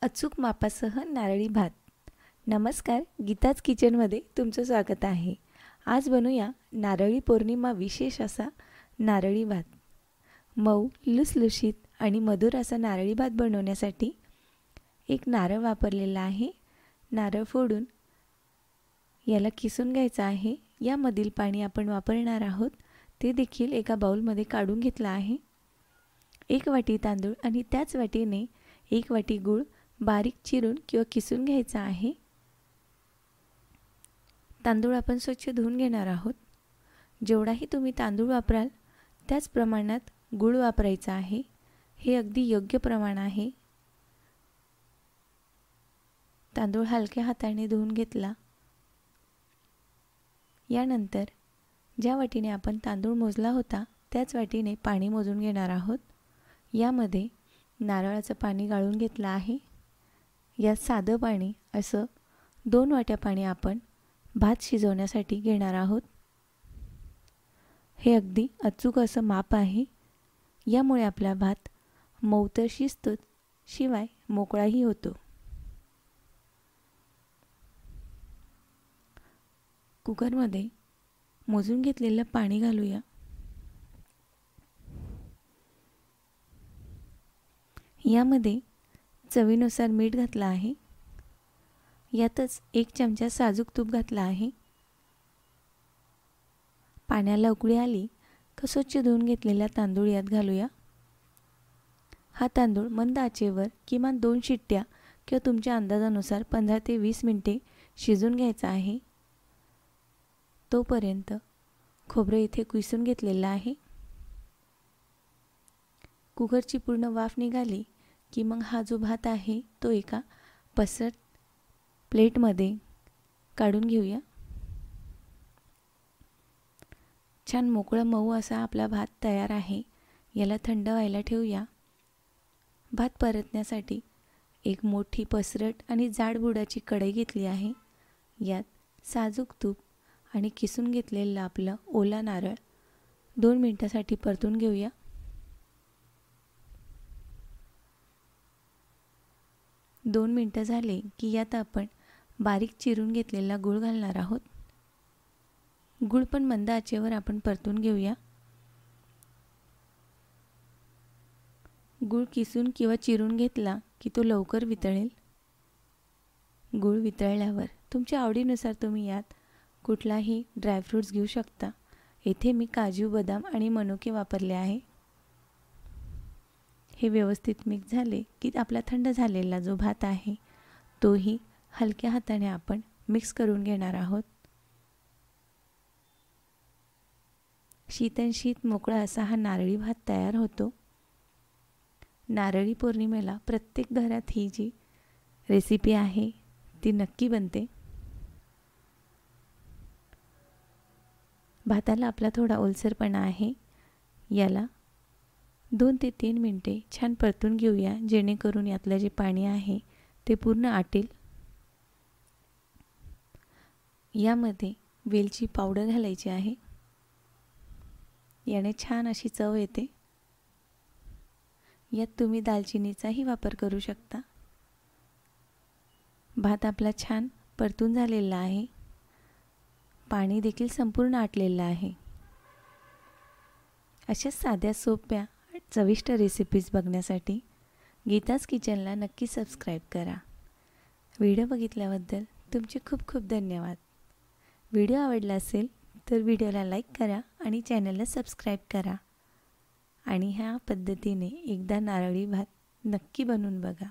अचूक मापासह नारळी भात. नमस्कार, गीताज किचनमध्ये तुमचं स्वागत आहे. आज बनवूया नारळी पौर्णिमा विशेष असा नारळी भात. मऊ, लुसलुशीत आणि मधुर असा नारळी भात बनवण्यासाठी एक नारळ वापरलेला आहे. नारळ फोडून याला किसून घ्यायचं आहे. यामधील पाणी आपण वापरणार आहोत ते देखील एका बाउलमध्ये काढून घेतलं आहे. 1 वाटी तांदूळ आणि त्याच वाटीने 1 वाटी गूळ बारीक चिरून किंवा किसून घ्यायचा आहे. तांदूळ आपण स्वच्छ धुवून घेणार आहोत. जेवढाही तुम्ही तांदूळ वापराल त्याच प्रमाणात गूळ वापरायचा आहे. हे अगदी योग्य प्रमाण आहे. तांदूळ हलक्या हाताने धुवून घेतला. यानंतर ज्या वाटीने आपण तांदूळ मोजला होता त्याच वाटीने पाणी मोजून घेणार आहोत. यामध्ये नारळाचं पाणी गाळून घेतलं आहे. यात साधं पाणी असं 2 वाट्या पाणी आपण भात शिजवण्यासाठी घेणार आहोत. हे अगदी अचूक असं माप आहे. यामुळे आपला भात मऊ तर शिजतोच, शिवाय मोकळाही होतो. कुकरमध्ये मोजून घेतलेलं पाणी घालूया. यामध्ये चवीनुसार मीठ घातलं आहे. यातच 1 चमचा साजूक तूप घातला आहे. पाण्याला उकळी आली का स्वच्छ धुवून घेतलेला तांदूळ यात घालूया. हा तांदूळ मंद आचेवर किमान 2 शिट्ट्या किंवा तुमच्या अंदाजानुसार 15 ते 20 मिनिटे शिजून घ्यायचा आहे. तोपर्यंत खोबरं इथे कुसून घेतलेलं आहे. कुकरची पूर्ण वाफ निघाली की मग हा जो भात आहे तो एका पसरट प्लेटमध्ये काढून घेऊया. छान मोकळा मऊ असा आपला भात तयार आहे. याला थंड व्हायला ठेवूया. भात परतण्यासाठी एक मोठी पसरट आणि जाड बुडाची कढई घेतली आहे. यात साजूक तूप आणि किसून घेतलेलं आपलं ओला नारळ 2 मिनिटासाठी परतून घेऊया. दोन मिनिटं झाले की यात आपण बारीक चिरून घेतलेला गूळ घालणार आहोत. गूळ पण मंद आचेवर आपण परतून घेऊया. गूळ किसून किंवा चिरून घेतला की तो लवकर वितळेल. गूळ वितळल्यावर तुमच्या आवडीनुसार तुम्ही यात कुठलाही ड्रायफ्रूट्स घेऊ शकता. येथे मी काजू, बदाम आणि मनुके वापरले आहे. हे व्यवस्थित मिक्स झाले की आपला थंड झालेला जो भात आहे तोही हलक्या हाताने आपण मिक्स करून घेणार आहोत. शीतनशीत मोकळा असा हा नारळी भात तयार होतो. नारळी पौर्णिमेला प्रत्येक घरात ही जी रेसिपी आहे ती नक्की बनते. भाताला आपला थोडा ओलसरपणा आहे. याला 2 ते 3 मिनिटे छान परतून घेऊया, जेणेकरून यातलं जे पाणी आहे ते पूर्ण आटेल. यामध्ये वेलची पावडर घालायची आहे. याने छान अशी चव येते. यात तुम्ही दालचिनीचाही वापर करू शकता. भात आपला छान परतून झालेला आहे. पाणी देखील संपूर्ण आटलेलं आहे. अशा साध्या सोप्या चविष्ट रेसिपीज बघण्यासाठी गीताज किचनला नक्की सबस्क्राईब करा. व्हिडिओ बघितल्याबद्दल तुमचे खूप खूप धन्यवाद. व्हिडिओ आवडला असेल तर व्हिडिओला लाईक करा आणि चॅनलला सबस्क्राईब करा. आणि ह्या पद्धतीने एकदा नारळी भात नक्की बनवून बघा.